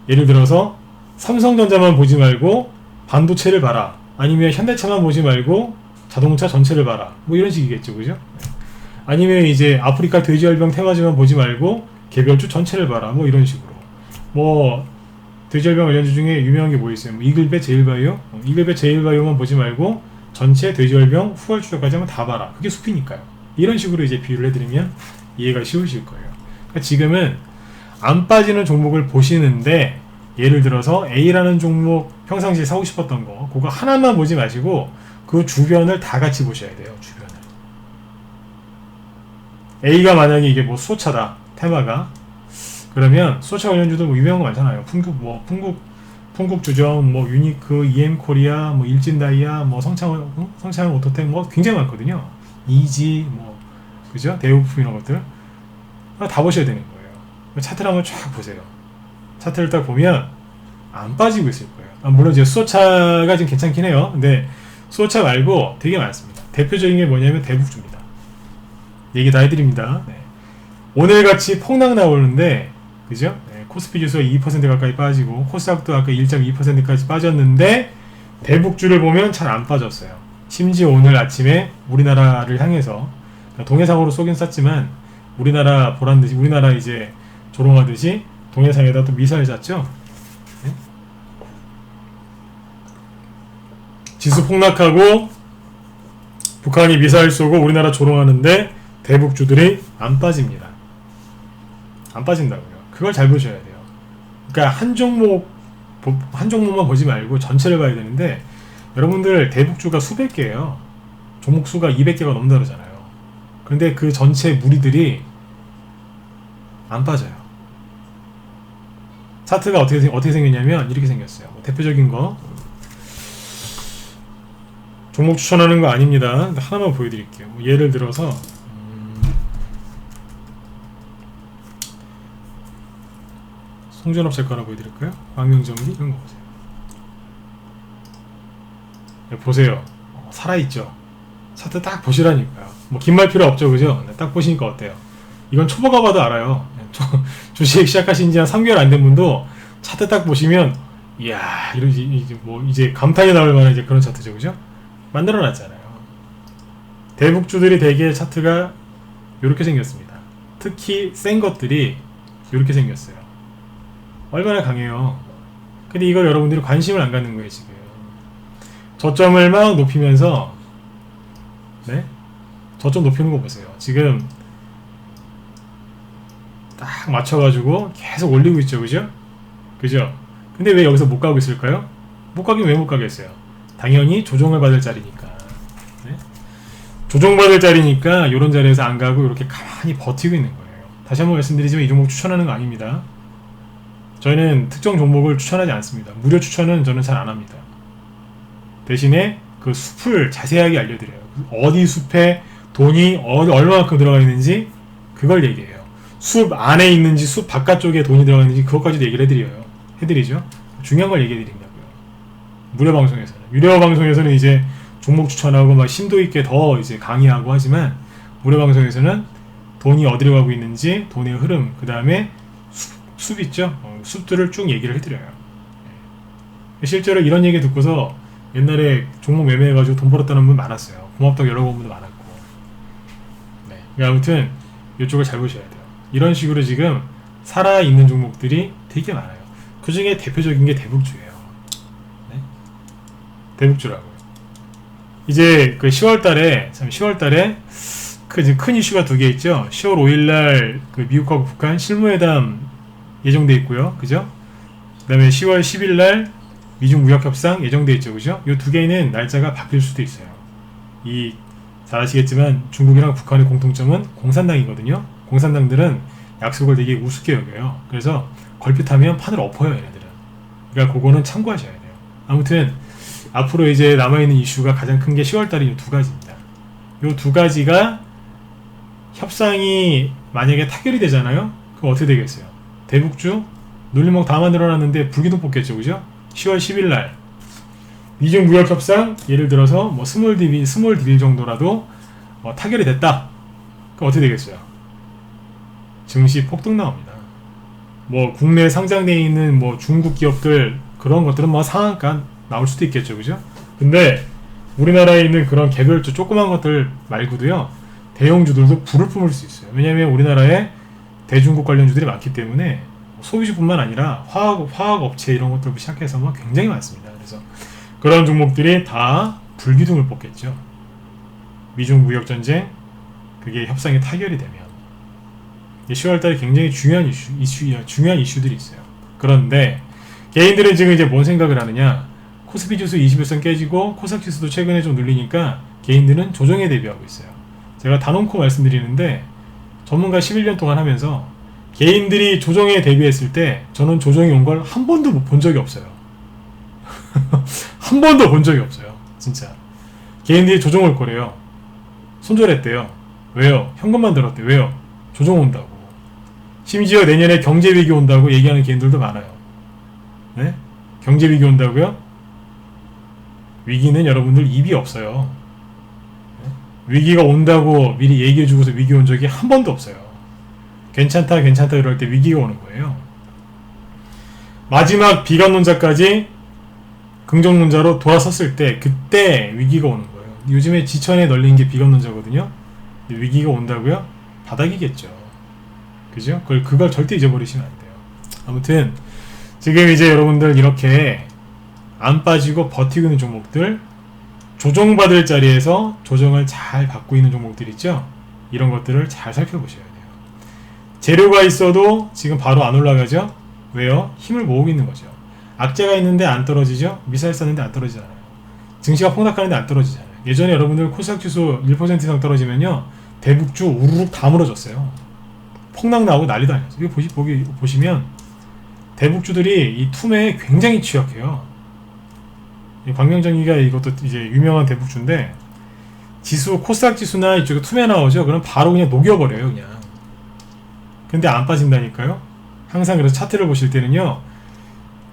B: 예를 들어서 삼성전자만 보지 말고 반도체를 봐라. 아니면 현대차만 보지 말고 자동차 전체를 봐라. 뭐 이런 식이겠죠, 그죠? 아니면 이제 아프리카 돼지열병 테마주만 보지 말고 개별주 전체를 봐라. 뭐 이런 식으로. 뭐 돼지열병 관련주 중에 유명한 게 뭐 있어요? 뭐 이글벳, 제일바이오. 이글벳, 제일바이오만 보지 말고 전체 돼지열병 후발주자까지 한번 다 봐라. 그게 숲이니까요. 이런 식으로 이제 비유를 해드리면 이해가 쉬우실 거예요. 그러니까 지금은 안 빠지는 종목을 보시는데, 예를 들어서 A라는 종목 평상시에 사고 싶었던 거, 그거 하나만 보지 마시고 그 주변을 다 같이 보셔야 돼요. 주변을. A가 만약에 이게 뭐 수소차다, 테마가. 그러면 수소차 관련주도 뭐 유명한 거 많잖아요. 풍국주점, 뭐 유니크, EM코리아, 뭐 일진다이아, 뭐 성창 오토텍, 뭐 굉장히 많거든요. 이지, 뭐 그죠? 대우품 이런 것들 다 보셔야 되는 거예요. 차트를 한번 쫙 보세요. 차트를 딱 보면 안 빠지고 있을 거예요. 물론 이제 수소차가 지금 괜찮긴 해요. 근데 수소차 말고 되게 많습니다. 대표적인 게 뭐냐면 대북주입니다. 얘기 다 해드립니다. 네. 오늘같이 폭락 나오는데, 그죠? 네. 코스피 지수가 2% 가까이 빠지고 코스닥도 아까 1.2%까지 빠졌는데 대북주를 보면 잘 안 빠졌어요. 심지어 오늘 아침에 우리나라를 향해서 동해상으로 쏘긴 쐈지만 우리나라 보란듯이, 우리나라 이제 조롱하듯이 동해상에다 또 미사일 쐈죠. 네? 지수 폭락하고 북한이 미사일 쏘고 우리나라 조롱하는데 대북주들이 안 빠집니다. 안 빠진다고요. 그걸 잘 보셔야 돼요. 그러니까 한 종목만 보지 말고 전체를 봐야 되는데, 여러분들 대북주가 수백 개예요. 종목 수가 200개가 넘는다 그러잖아요. 그런데 그 전체 무리들이 안 빠져요. 차트가 어떻게 생겼냐면 이렇게 생겼어요. 뭐 대표적인 거, 종목 추천하는 거 아닙니다. 하나만 보여드릴게요. 뭐 예를 들어서 송전업체 거 하나 보여드릴까요? 광명전기 이런 거 보세요. 네, 보세요. 살아있죠? 차트 딱 보시라니까요. 뭐 긴 말 필요 없죠, 그죠? 네, 딱 보시니까 어때요? 이건 초보가 봐도 알아요. 주식 시작하신 지 한 3개월 안 된 분도 차트 딱 보시면, 이야, 이제 감탄이 나올 만한 이제 그런 차트죠, 그죠? 만들어놨잖아요. 대북주들이 대개 차트가 이렇게 생겼습니다. 특히 센 것들이 이렇게 생겼어요. 얼마나 강해요. 근데 이걸 여러분들이 관심을 안 갖는 거예요, 지금. 저점을 막 높이면서, 네? 저점 높이는 거 보세요. 지금 딱 맞춰가지고 계속 올리고 있죠, 그죠? 그죠? 근데 왜 여기서 못 가고 있을까요? 못 가긴 왜 못 가겠어요? 당연히 조정을 받을 자리니까. 네? 조정받을 자리니까 이런 자리에서 안 가고 이렇게 가만히 버티고 있는 거예요. 다시 한번 말씀드리지만 이 종목 추천하는 거 아닙니다. 저희는 특정 종목을 추천하지 않습니다. 무료 추천은 저는 잘 안 합니다. 대신에 그 숲을 자세하게 알려드려요. 어디 숲에 돈이 얼마만큼 들어가 있는지 그걸 얘기해요. 숲 안에 있는지 숲 바깥쪽에 돈이 들어가 있는지 그것까지도 얘기를 해드리죠. 중요한 걸 얘기해드린다고요. 무료 방송에서는. 유료 방송에서는 이제 종목 추천하고 막 심도 있게 더 이제 강의하고 하지만 무료 방송에서는 돈이 어디로 가고 있는지 돈의 흐름 그 다음에 숲 있죠. 숲들을 쭉 얘기를 해드려요. 실제로 이런 얘기 듣고서 옛날에 종목 매매해가지고 돈 벌었다는 분 많았어요. 고맙다고 여러 분도 많았고. 네. 아무튼 이쪽을 잘 보셔야 돼요. 이런 식으로 지금 살아있는 종목들이 되게 많아요. 그 중에 대표적인 게 대북주예요. 네? 대북주라고요. 이제 그 10월달에 그 큰 이슈가 두 개 있죠. 10월 5일날 그 미국하고 북한 실무회담 예정돼 있고요. 그죠? 그 다음에 10월 10일날 미중 무역협상 예정돼 있죠. 그죠? 이 두 개는 날짜가 바뀔 수도 있어요. 잘 아시겠지만 중국이랑 북한의 공통점은 공산당이거든요. 공산당들은 약속을 되게 우습게 여겨요. 그래서 걸핏하면 판을 엎어요, 얘네들은. 그러니까 그거는 참고하셔야 돼요. 아무튼 앞으로 이제 남아있는 이슈가 가장 큰 게 10월달에 이 두 가지입니다. 이 두 가지가 협상이 만약에 타결이 되잖아요? 그럼 어떻게 되겠어요? 대북주 눌림목 다 만들어놨는데 불기둥 뽑겠죠, 그죠? 10월 10일날 미중 무역협상 예를 들어서 뭐 스몰 디빌 정도라도 타결이 됐다. 그럼 어떻게 되겠어요? 증시 폭등 나옵니다. 뭐 국내 상장되어 있는 뭐 중국 기업들 그런 것들은 뭐 상한가 나올 수도 있겠죠, 그죠? 근데 우리나라에 있는 그런 개별주 조그만 것들 말고도요 대형주들도 불을 뿜을 수 있어요. 왜냐하면 우리나라에 대중국 관련주들이 많기 때문에 소비주뿐만 아니라 화학업체 이런 것들부터 시작해서 뭐 굉장히 많습니다. 그래서 그런 종목들이 다 불기둥을 뽑겠죠. 미중 무역전쟁 그게 협상이 타결이 되면 10월달에 굉장히 중요한 이슈들이 있어요. 그런데 개인들은 지금 이제 뭔 생각을 하느냐? 코스피 지수 21선 깨지고 코스닥 지수도 최근에 좀 눌리니까 개인들은 조정에 대비하고 있어요. 제가 단언코 말씀드리는데 전문가 11년 동안 하면서 개인들이 조정에 대비했을 때 저는 조정이 온 걸 한 번도 본 적이 없어요. 한 번도 본 적이 없어요. 진짜. 개인들이 조정 올 거래요. 손절했대요. 왜요? 현금만 들었대요. 왜요? 조정 온다고. 심지어 내년에 경제위기 온다고 얘기하는 개인들도 많아요. 네? 경제위기 온다고요? 위기는 여러분들 입이 없어요. 네? 위기가 온다고 미리 얘기해주고서 위기 온 적이 한 번도 없어요. 괜찮다 이럴 때 위기가 오는 거예요. 마지막 비관론자까지 긍정론자로 돌아섰을 때 그때 위기가 오는 거예요. 요즘에 지천에 널린 게 비관론자거든요. 위기가 온다고요? 바닥이겠죠. 그죠? 그걸 절대 잊어버리시면 안 돼요. 아무튼 지금 이제 여러분들 이렇게 안 빠지고 버티고 있는 종목들 조정받을 자리에서 조정을 잘 받고 있는 종목들 있죠? 이런 것들을 잘 살펴보셔야 돼요. 재료가 있어도 지금 바로 안 올라가죠? 왜요? 힘을 모으고 있는 거죠. 악재가 있는데 안 떨어지죠? 미사일 쐈는데 안 떨어지잖아요. 증시가 폭락하는데 안 떨어지잖아요. 예전에 여러분들 코스닥 지수 1% 이상 떨어지면요 대북주 우르륵 다 무너졌어요. 폭락 나오고 난리도 아니었어요. 이거 보시면 대북주들이 이 툼에 굉장히 취약해요. 광명정기가 이것도 이제 유명한 대북주인데 지수 코스닥 지수나 이쪽에 툼에 나오죠. 그럼 바로 그냥 녹여버려요, 그냥. 근데 안 빠진다니까요. 항상 그래서 차트를 보실 때는요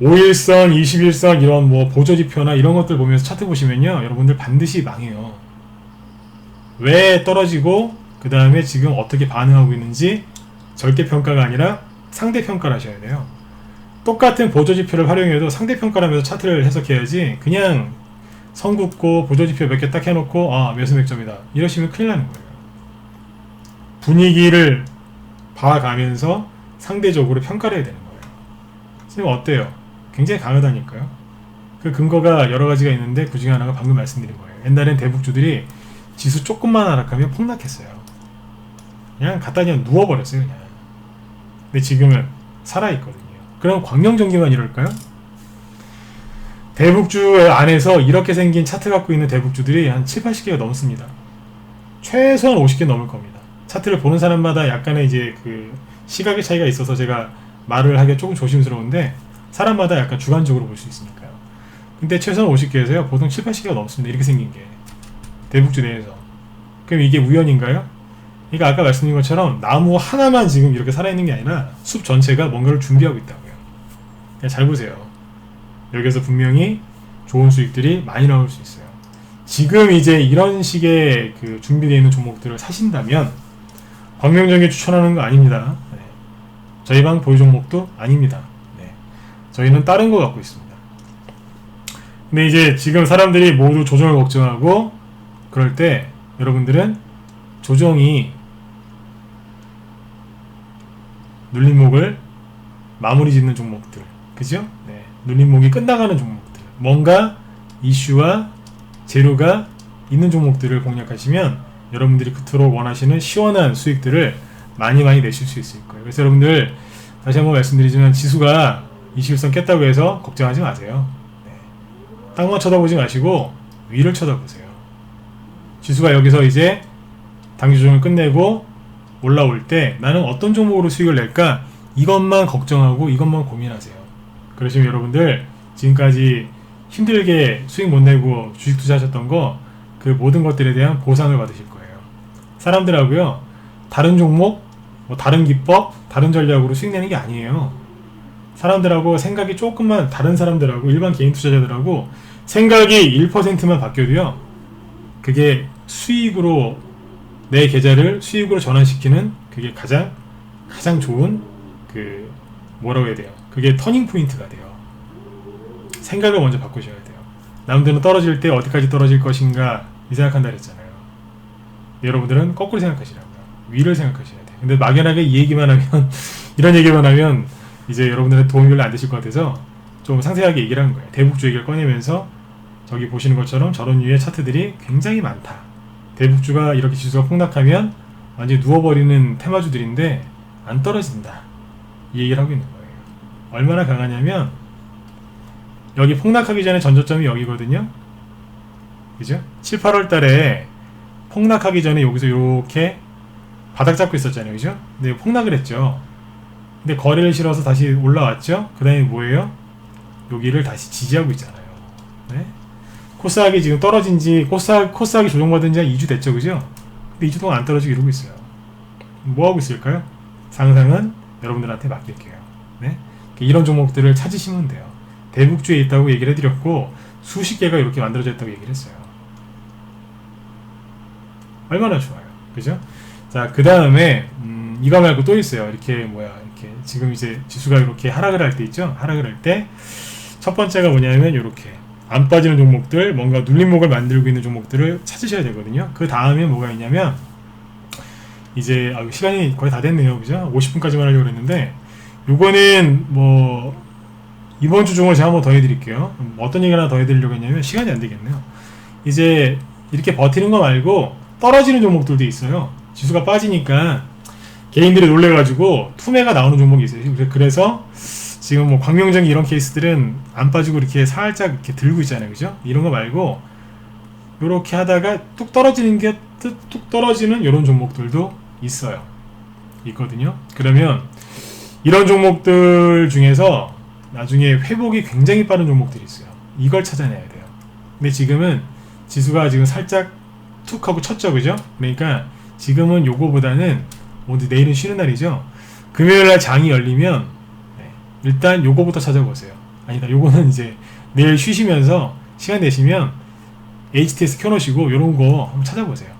B: 5일선, 21선 이런 뭐 보조지표나 이런 것들 보면서 차트 보시면요 여러분들 반드시 망해요. 왜 떨어지고 그 다음에 지금 어떻게 반응하고 있는지 절대평가가 아니라 상대평가를 하셔야 돼요. 똑같은 보조지표를 활용해도 상대평가를 하면서 차트를 해석해야지 그냥 선 긋고 보조지표 몇 개 딱 해놓고 몇수 몇 점이다 이러시면 큰일 나는 거예요. 분위기를 봐가면서 상대적으로 평가를 해야 되는 거예요. 선생님 어때요? 굉장히 강하다니까요. 그 근거가 여러 가지가 있는데 그 중에 하나가 방금 말씀드린 거예요. 옛날엔 대북주들이 지수 조금만 하락하면 폭락했어요. 그냥 갖다 그냥 누워버렸어요. 그냥. 근데 지금은 살아있거든요. 그럼 광명전기만 이럴까요? 대북주 안에서 이렇게 생긴 차트 갖고 있는 대북주들이 한 7, 80개가 넘습니다. 최소한 50개 넘을 겁니다. 차트를 보는 사람마다 약간의 이제 그 시각의 차이가 있어서 제가 말을 하기가 조금 조심스러운데 사람마다 약간 주관적으로 볼 수 있으니까요. 근데 최소한 50개에서요 보통 7, 80개가 넘습니다. 이렇게 생긴 게 대북주 내에서. 그럼 이게 우연인가요? 그러니까 아까 말씀드린 것처럼 나무 하나만 지금 이렇게 살아있는 게 아니라 숲 전체가 뭔가를 준비하고 있다고요. 그냥 잘 보세요. 여기서 분명히 좋은 수익들이 많이 나올 수 있어요. 지금 이제 이런 식의 그 준비되어 있는 종목들을 사신다면 광명전기 추천하는 거 아닙니다. 네. 저희 방 보유 종목도 아닙니다. 네. 저희는 다른 거 갖고 있습니다. 근데 이제 지금 사람들이 모두 조정을 걱정하고 그럴 때 여러분들은 조정이 눌림목을 마무리 짓는 종목들, 그죠? 네. 눌림목이 끝나가는 종목들, 뭔가 이슈와 재료가 있는 종목들을 공략하시면 여러분들이 그토록 원하시는 시원한 수익들을 많이 내실 수 있을 거예요. 그래서 여러분들 다시 한번 말씀드리지만 지수가 21선 깼다고 해서 걱정하지 마세요. 네. 땅만 쳐다보지 마시고 위를 쳐다보세요. 지수가 여기서 이제 단기 조정을 끝내고 올라올 때 나는 어떤 종목으로 수익을 낼까? 이것만 걱정하고 이것만 고민하세요. 그러시면 여러분들 지금까지 힘들게 수익 못 내고 주식 투자하셨던 거 그 모든 것들에 대한 보상을 받으실 거예요. 사람들하고요 다른 종목, 뭐 다른 기법, 다른 전략으로 수익 내는 게 아니에요. 사람들하고 생각이 조금만 다른 사람들하고 일반 개인 투자자들하고 생각이 1%만 바뀌어도요 그게 수익으로 내 계좌를 수익으로 전환시키는 그게 가장 좋은 그 뭐라고 해야 돼요? 그게 터닝 포인트가 돼요. 생각을 먼저 바꾸셔야 돼요. 남들은 떨어질 때 어디까지 떨어질 것인가 이 생각한다 그랬잖아요. 여러분들은 거꾸로 생각하시라고요. 위를 생각하셔야 돼요. 근데 막연하게 이 얘기만 하면 이런 얘기만 하면 이제 여러분들의 도움이 별로 안 되실 것 같아서 좀 상세하게 얘기를 한 거예요. 대북주 얘기를 꺼내면서 저기 보시는 것처럼 저런 류의 차트들이 굉장히 많다. 대북주가 이렇게 지수가 폭락하면 완전히 누워버리는 테마주들인데 안 떨어진다. 이 얘기를 하고 있는 거예요. 얼마나 강하냐면 여기 폭락하기 전에 전저점이 여기거든요. 그죠? 7, 8월 달에 폭락하기 전에 여기서 이렇게 바닥 잡고 있었잖아요. 그죠? 근데 폭락을 했죠. 근데 거래를 실어서 다시 올라왔죠. 그 다음에 뭐예요? 여기를 다시 지지하고 있잖아요. 네? 코스닥이 지금 떨어진 지 코스닥이 조정받은 지 한 2주 됐죠. 그죠? 근데 2주 동안 안 떨어지고 이러고 있어요. 뭐 하고 있을까요? 상상은 여러분들한테 맡길게요. 네? 이런 종목들을 찾으시면 돼요. 대북주에 있다고 얘기를 해드렸고 수십 개가 이렇게 만들어져 있다고 얘기를 했어요. 얼마나 좋아요. 그죠? 자, 그 다음에 이거 말고 또 있어요. 이렇게 지금 이제 지수가 이렇게 하락을 할 때 있죠? 하락을 할 때 첫 번째가 뭐냐면 이렇게 안 빠지는 종목들, 뭔가 눌림목을 만들고 있는 종목들을 찾으셔야 되거든요. 그 다음에 뭐가 있냐면 이제 시간이 거의 다 됐네요. 그죠? 50분까지만 하려고 했는데 요거는 뭐 이번 주 중으로 제가 한번 더 해드릴게요. 어떤 얘기 하나 더 해드리려고 했냐면 시간이 안 되겠네요. 이제 이렇게 버티는 거 말고 떨어지는 종목들도 있어요. 지수가 빠지니까 개인들이 놀래가지고 투매가 나오는 종목이 있어요. 그래서 지금 뭐 광명전기 이런 케이스들은 안 빠지고 이렇게 살짝 이렇게 들고 있잖아요. 그죠? 이런 거 말고 이렇게 하다가 뚝 떨어지는 게 뚝 떨어지는 이런 종목들도 있거든요. 그러면 이런 종목들 중에서 나중에 회복이 굉장히 빠른 종목들이 있어요. 이걸 찾아내야 돼요. 근데 지금은 지수가 지금 살짝 툭 하고 쳤죠. 그죠? 그러니까 지금은 요거보다는 오늘 내일은 쉬는 날이죠. 금요일날 장이 열리면 일단 요거부터 찾아보세요. 아니다, 요거는 이제 내일 쉬시면서 시간 내시면 HTS 켜놓으시고 요런 거 한번 찾아보세요.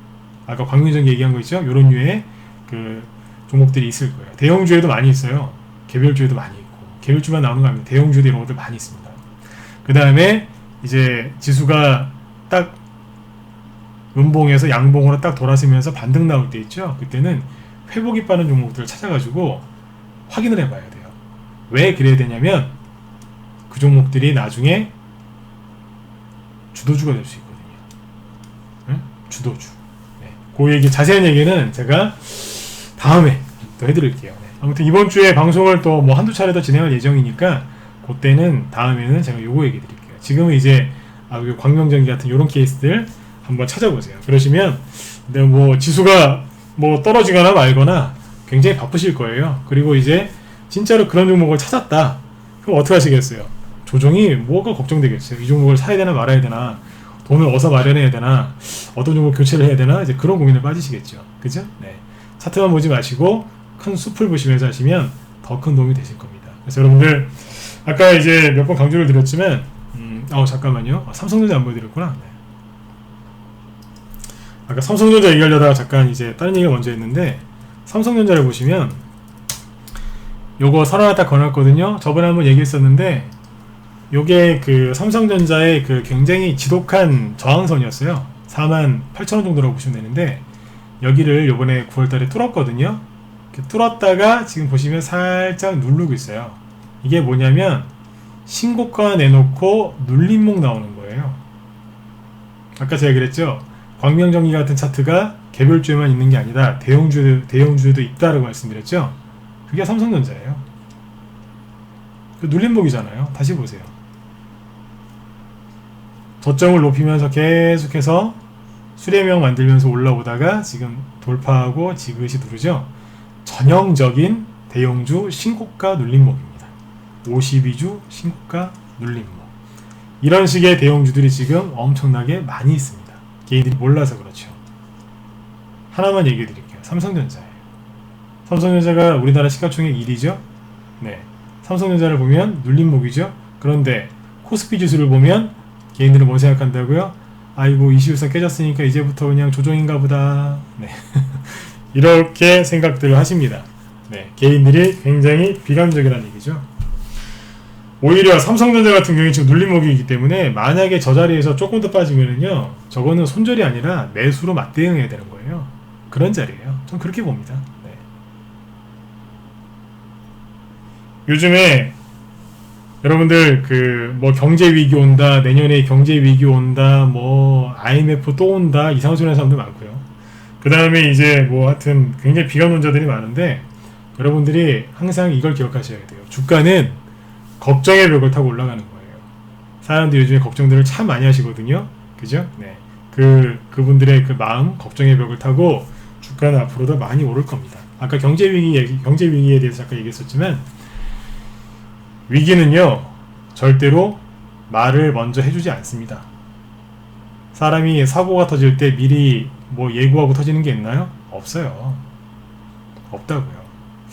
B: 아까 광명전기 얘기한 거 있죠? 요런 류의 그 종목들이 있을 거예요. 대형주에도 많이 있어요. 개별주에도 많이 있고. 개별주만 나오는 거 아니면 대형주도 이런 것들 많이 있습니다. 그 다음에 이제 지수가 딱 음봉에서 양봉으로 딱 돌아서면서 반등 나올 때 있죠? 그때는 회복이 빠른 종목들을 찾아가지고 확인을 해봐야 돼요. 왜 그래야 되냐면 그 종목들이 나중에 주도주가 될 수 있거든요. 응? 주도주. 네. 그 얘기, 자세한 얘기는 제가 다음에 또 해드릴게요. 네. 아무튼 이번 주에 방송을 또 뭐 한두 차례 더 진행할 예정이니까 그때는 다음에는 제가 요거 얘기 드릴게요. 지금은 이제 광명전기 같은 요런 케이스들 한번 찾아보세요. 그러시면 근데 뭐 지수가 뭐 떨어지거나 말거나 굉장히 바쁘실 거예요. 그리고 이제 진짜로 그런 종목을 찾았다. 그럼 어떻게 하시겠어요? 조정이 뭐가 걱정되겠어요? 이 종목을 사야 되나 말아야 되나? 돈을 어디서 마련해야 되나? 어떤 종목 교체를 해야 되나? 이제 그런 고민에 빠지시겠죠. 그죠? 네. 차트만 보지 마시고 큰 숲을 보시면서 하시면 더 큰 도움이 되실 겁니다. 그래서 여러분들 아까 이제 몇 번 강조를 드렸지만 잠깐만요. 삼성전자 안 보여드렸구나. 네. 아까 삼성전자 얘기하려다가 잠깐 이제 다른 얘기를 먼저 했는데 삼성전자를 보시면 요거 선 하나 딱 걸어놨거든요. 저번에 한번 얘기했었는데 요게 그 삼성전자의 그 굉장히 지독한 저항선이었어요. 48,000원 정도라고 보시면 되는데 여기를 요번에 9월달에 뚫었거든요. 뚫었다가 지금 보시면 살짝 누르고 있어요. 이게 뭐냐면 신고가 내놓고 눌림목 나오는 거예요. 아까 제가 그랬죠. 광명전기 같은 차트가 개별주에만 있는 게 아니라 대형주에도 있다라고 말씀드렸죠. 그게 삼성전자예요. 그 눌림목이잖아요. 다시 보세요. 저점을 높이면서 계속해서 수렴형 만들면서 올라오다가 지금 돌파하고 지그시 누르죠. 전형적인 대형주 신고가 눌림목입니다. 52주 신고가 눌림목. 이런 식의 대형주들이 지금 엄청나게 많이 있습니다. 개인들이 몰라서 그렇죠. 하나만 얘기해 드릴게요. 삼성전자예요. 삼성전자가 우리나라 시가총액 1위죠. 네. 삼성전자를 보면 눌림목이죠. 그런데 코스피 지수를 보면 개인들은 뭘 생각한다고요? 아이고 21선 깨졌으니까 이제부터 그냥 조정인가 보다. 네. 이렇게 생각들을 하십니다. 네. 개인들이 굉장히 비관적이라는 얘기죠. 오히려 삼성전자 같은 경우에 지금 눌림목이기 때문에 만약에 저 자리에서 조금 더 빠지면은요, 저거는 손절이 아니라 매수로 맞대응해야 되는 거예요. 그런 자리예요. 전 그렇게 봅니다. 네. 요즘에 여러분들 그 뭐 경제 위기 온다, 내년에 경제 위기 온다, 뭐 IMF 또 온다 이상한 소리 하는 사람들 많고요. 그 다음에 이제 뭐 하여튼 굉장히 비관론자들이 많은데 여러분들이 항상 이걸 기억하셔야 돼요. 주가는 걱정의 벽을 타고 올라가는 거예요. 사람들이 요즘에 걱정들을 참 많이 하시거든요. 그죠? 네. 그분들의 그 마음, 걱정의 벽을 타고 주가는 앞으로도 많이 오를 겁니다. 아까 경제 위기에 대해서 잠깐 얘기했었지만 위기는요, 절대로 말을 먼저 해주지 않습니다. 사람이 사고가 터질 때 미리 뭐 예고하고 터지는 게 있나요? 없어요. 없다고요.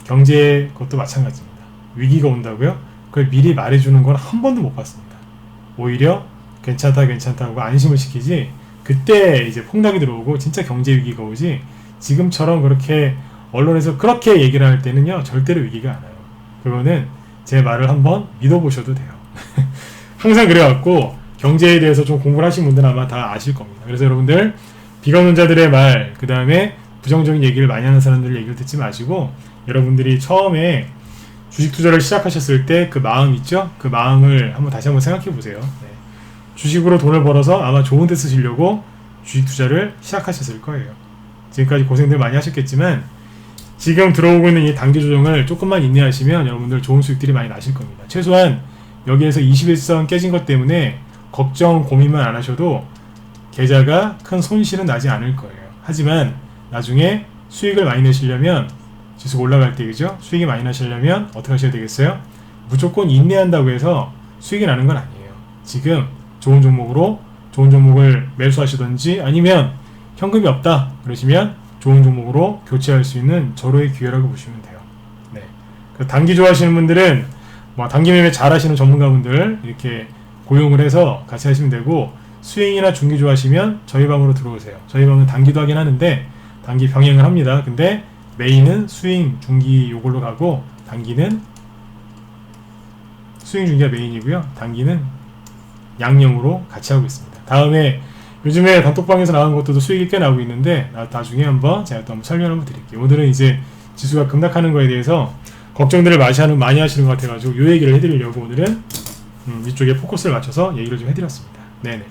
B: 경제 것도 마찬가지입니다. 위기가 온다고요? 그걸 미리 말해주는 건 한 번도 못 봤습니다. 오히려 괜찮다고 안심을 시키지, 그때 이제 폭락이 들어오고 진짜 경제 위기가 오지, 지금처럼 그렇게 언론에서 그렇게 얘기를 할 때는요, 절대로 위기가 안 와요. 그거는 제 말을 한번 믿어보셔도 돼요. 항상 그래갖고 경제에 대해서 좀 공부를 하신 분들은 아마 다 아실 겁니다. 그래서 여러분들 비관론자들의 말, 그 다음에 부정적인 얘기를 많이 하는 사람들 얘기를 듣지 마시고, 여러분들이 처음에 주식 투자를 시작하셨을 때 그 마음 있죠? 그 마음을 다시 한번 생각해 보세요. 네. 주식으로 돈을 벌어서 아마 좋은 데 쓰시려고 주식 투자를 시작하셨을 거예요. 지금까지 고생들 많이 하셨겠지만 지금 들어오고 있는 이 단기 조정을 조금만 인내하시면 여러분들 좋은 수익들이 많이 나실 겁니다. 최소한 여기에서 21선 깨진 것 때문에 걱정, 고민만 안 하셔도 계좌가 큰 손실은 나지 않을 거예요. 하지만 나중에 수익을 많이 내시려면, 지수가 올라갈 때, 그죠? 수익이 많이 나시려면 어떻게 하셔야 되겠어요? 무조건 인내한다고 해서 수익이 나는 건 아니에요. 지금 좋은 종목을 매수하시던지, 아니면 현금이 없다 그러시면 좋은 종목으로 교체할 수 있는 절호의 기회라고 보시면 돼요. 네. 단기 좋아하시는 분들은 뭐 단기 매매 잘 하시는 전문가분들 이렇게 고용을 해서 같이 하시면 되고, 스윙이나 중기 좋아하시면 저희 방으로 들어오세요. 저희 방은 단기도 하긴 하는데 단기 병행을 합니다. 근데 메인은 스윙, 중기 요걸로 가고, 단기는 스윙, 중기가 메인이고요. 단기는 양념으로 같이 하고 있습니다. 다음에 요즘에 단톡방에서 나온 것들도 수익이 꽤 나오고 있는데 나중에 제가 또 한번 설명을 한번 드릴게요. 오늘은 이제 지수가 급락하는 거에 대해서 걱정들을 많이 하시는 것 같아가지고 요 얘기를 해드리려고 오늘은 이쪽에 포커스를 맞춰서 얘기를 좀 해드렸습니다. 네네.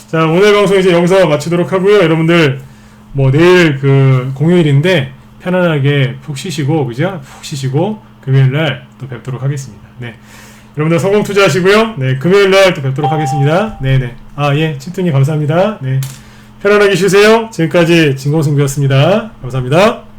B: 자, 오늘 방송 이제 여기서 마치도록 하고요. 여러분들 뭐 내일 그 공휴일인데 편안하게 푹 쉬시고, 그죠? 푹 쉬시고 금요일날 또 뵙도록 하겠습니다. 네. 여러분들 성공 투자하시고요. 네, 금요일날 또 뵙도록 하겠습니다. 네네. 아, 예, 침투님 감사합니다. 네. 편안하게 쉬세요. 지금까지 진공승부였습니다. 감사합니다.